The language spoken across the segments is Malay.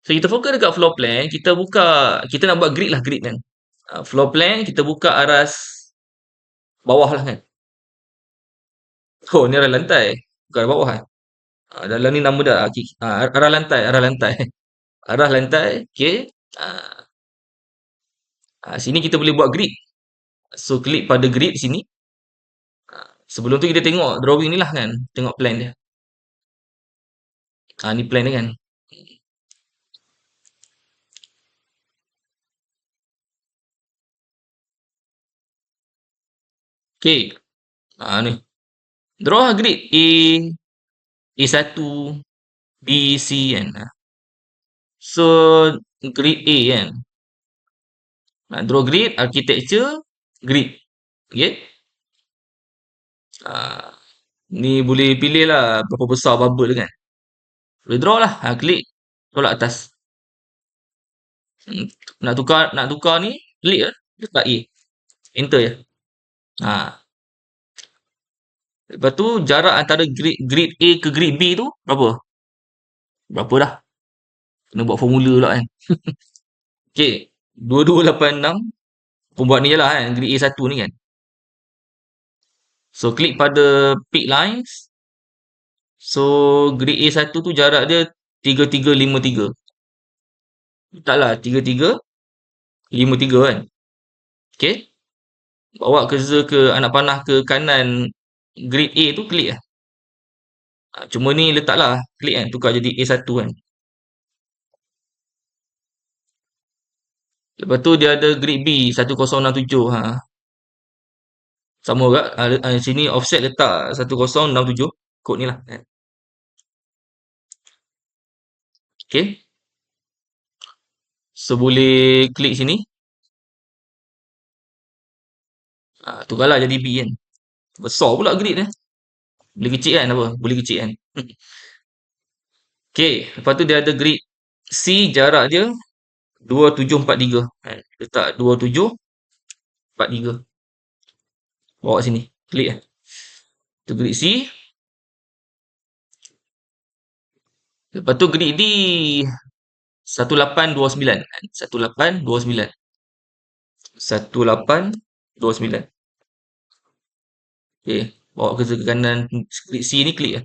So kita fokus dekat floor plan, kita nak buat grid lah, grid kan. Floor plan kita buka aras bawah lah kan. Oh, ni arah lantai, bukan arah bawah kan. Dalam ni nama dia arah lantai, arah lantai. Arah lantai, okey. Sini kita boleh buat grid. So klik pada grid sini. Sebelum tu kita tengok drawing ni lah kan, tengok plan dia. Ni plan dia kan. Okey. Ni. Draw lah grid A1, B, C kan. So grid A kan. Draw grid, architecture, grid. Okay. Ni boleh pilih lah berapa besar bubble kan. Boleh draw lah. Klik. Tolak atas. Nak tukar ni, klik lah. Letak A. Enter je. Lepas tu jarak antara grid A ke grid B tu berapa? Berapa dah? Kena buat formula pula kan. Okey. 2286. Buat ni je lah kan. Grid A1 ni kan. So klik pada pick lines. So grid A1 tu jarak dia 3353. Taklah 3353 kan. Okey. Bawa cursor ke anak panah ke kanan grid A tu, klik lah. Cuma ni letaklah klik kan, tukar jadi A1 kan. Lepas tu dia ada grid B 1067. Sama juga. Sini offset letak 1067. Kod ni lah kan. Okay. So boleh klik sini. Tukarlah jadi B kan. Besar pula grid dia. Boleh kecil kan apa? Boleh kecil kan. Okay. Lepas tu dia ada grid C, jarak dia 2743. Letak 2743. Bawa sini. Klik lah. Tu grid C. Lepas tu grid D 1829. 1829. 1829. Okay. Bawa ke kanan grid C ni, klik lah.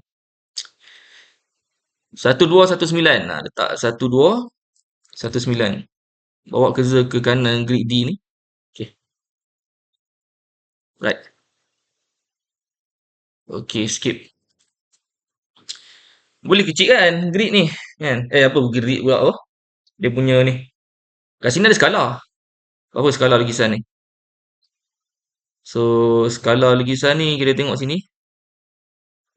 1219. Letak 1219. Bawa cursor ke kanan grid D ni. Okay. Right. Okay, skip. Boleh kecil kan grid ni kan. Apa grid pula apa? Dia punya ni. Kat sini ada skala. Apa skala lukisan ni? So skala lukisan ni kita tengok sini.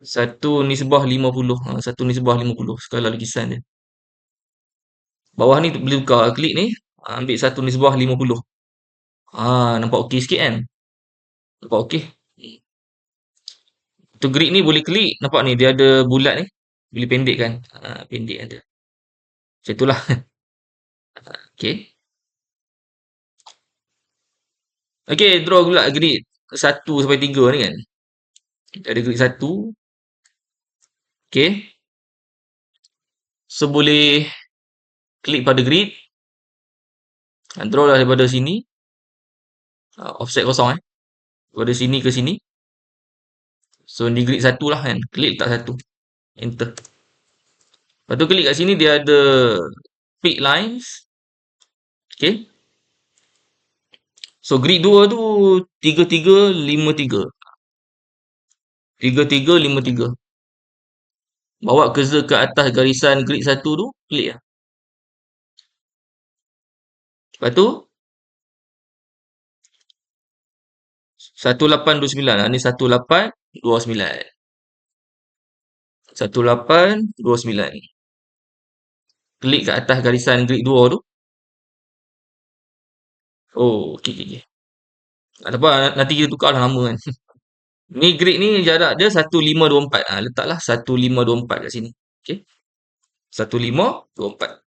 1/50. 1/50 skala lukisan dia. Bawah ni boleh tukar. Klik ni. Ambil 1/50. Nampak okey sikit kan? Nampak okey. Tu grid ni boleh klik. Nampak ni dia ada bulat ni. Boleh pendekkan. Pendek ada. Macam itulah. Okey. Okey, draw pula grid 1 sampai 3 ni kan. Kita ada grid 1. Okey. So boleh klik pada grid. Draw lah daripada sini. Offset kosong daripada sini ke sini. So ni grid 1 lah kan. Klik letak 1. Enter. Lepas tu klik kat sini dia ada pick lines. Okay. So grid 2 tu 3353. 3353. Bawa cursor ke atas garisan grid 1 tu, klik lah. Lepas tu 1829. Ni 1829. 1829. Klik kat atas garisan grid 2 tu. Oh, okey. Tak apa, nanti kita tukar lah nama kan. Ni grid ni jarak dia 1524. Letaklah 1524 kat sini. Okey. 1524.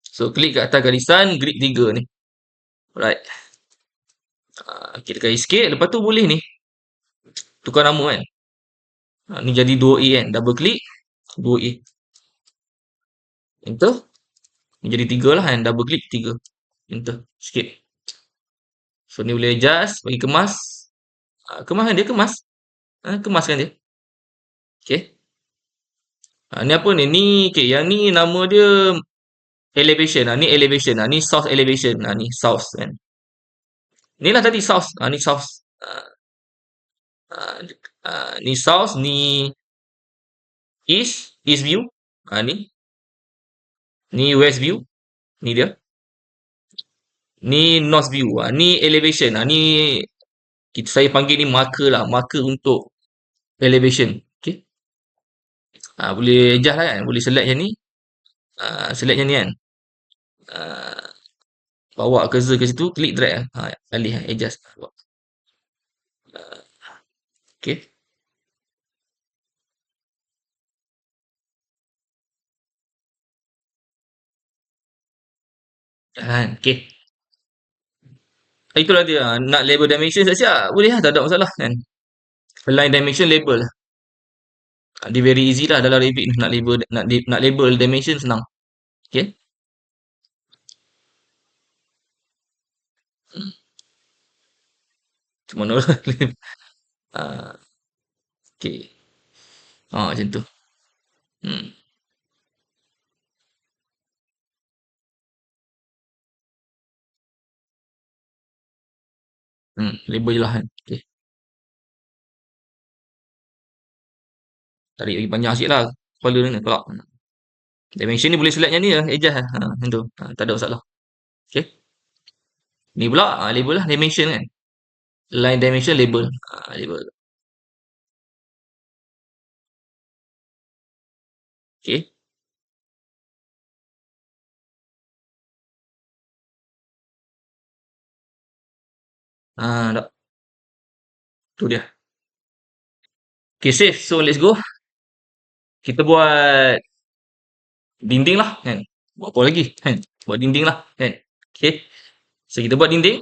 So klik kat atas garisan grid 3 ni. Alright. Kita kali sikit. Lepas tu boleh ni tukar nama kan. Ni jadi 2A kan. Double klik. 2A. Enter. Menjadi 3 lah kan. Double klik 3. Enter. Sikit. So ni boleh adjust. Bagi kemas. Kemas kan dia kemas. Kemas kan dia. Okay. Ni apa ni? Ni okay. Yang ni nama dia elevation. Ni elevation. Ni source elevation. Ni source kan. Ni lah tadi source. Ni source. Ah, ni source. Ni east view. Ni. Ni west view. Ni dia. Ni north view. Ni elevation. Ni saya panggil ni marker lah. Marker untuk elevation. Okay. Boleh adjust lah kan. Boleh select yang ni. Select yang ni kan. Ah, bawa cursor ke situ. Klik drag lah. Alih lah. Adjust. Okay. Okay. Itulah dia. Nak label dimension siap-siap. Boleh lah. Tak ada masalah kan. Align dimension label. Dia very easy lah dalam Revit ni. Nak label dimension senang. Okay. Cuma mana Ah, okay. Macam tu. Hmm. Label je lah kan. Okay. Tarik lagi panjang sikit lah. Kepala ni pula. Dimension ni boleh select yang ni lah. Adjust lah. Macam tu. Tak ada masalah. Okay. Ni pula label lah. Dimension kan. Line dimension label. Label. Okay. Tak. Tu dia. Okay, save. So, let's go. Kita buat dinding lah kan. Buat apa lagi kan. Buat dinding lah kan. Okay. So, kita buat dinding.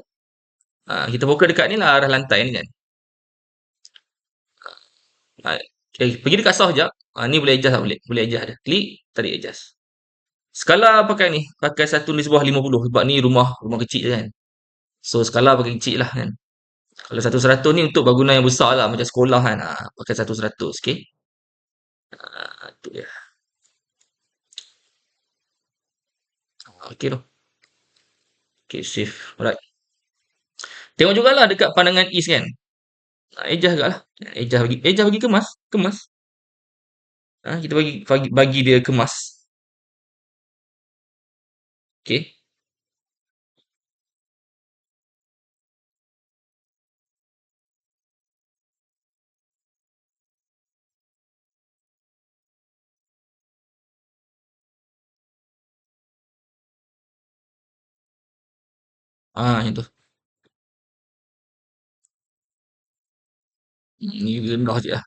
Kita fokus dekat ni lah. Arah lantai ni kan. Okay. Pergi dekat source sekejap. Ni boleh adjust lah. Boleh adjust dia. Klik. Tarik adjust. Skala pakai ni. Pakai 1:50. Sebab ni rumah kecil je kan. So, skala pakai kecil lah kan. Kalau 1:100 ni untuk bangunan yang besar lah. Macam sekolah kan. Pakai 1:100. Okay. Tu dia. Okay tu. Okay, save. Alright. Tengok jugalah dekat pandangan east kan. Adjust juga lah. Adjust bagi kemas. Kemas. Kita bagi dia kemas. Okay. Macam tu. Ni rendah je lah.